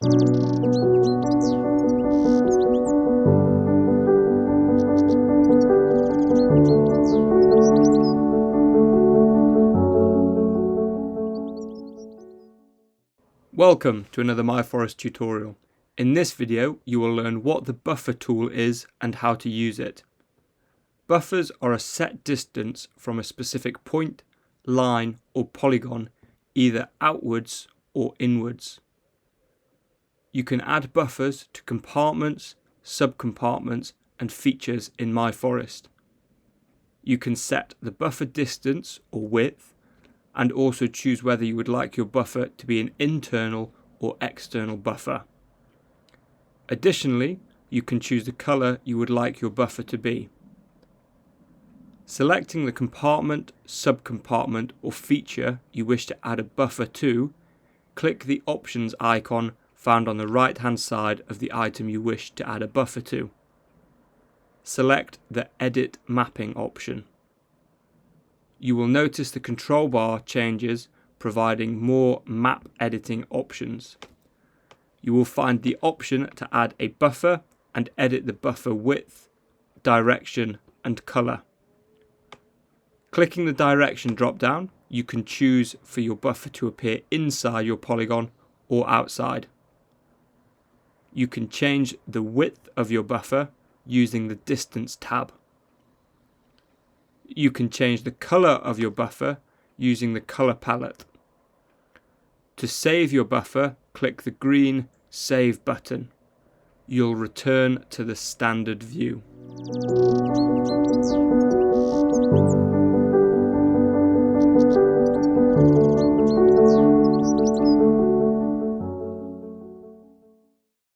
Welcome to another myForest tutorial. In this video you will learn what the buffer tool is and how to use it. Buffers are a set distance from a specific point, line or polygon, either outwards or inwards. You can add buffers to compartments, sub-compartments and features in myForest. You can set the buffer distance or width and also choose whether you would like your buffer to be an internal or external buffer. Additionally, you can choose the colour you would like your buffer to be. Selecting the compartment, sub-compartment or feature you wish to add a buffer to, click the options icon found on the right hand side of the item you wish to add a buffer to. Select the Edit Mapping option. You will notice the control bar changes, providing more map editing options. You will find the option to add a buffer and edit the buffer width, direction and colour. Clicking the direction drop down, you can choose for your buffer to appear inside your polygon or outside. You can change the width of your buffer using the Distance tab. You can change the colour of your buffer using the colour palette. To save your buffer, click the green Save button. You'll return to the standard view.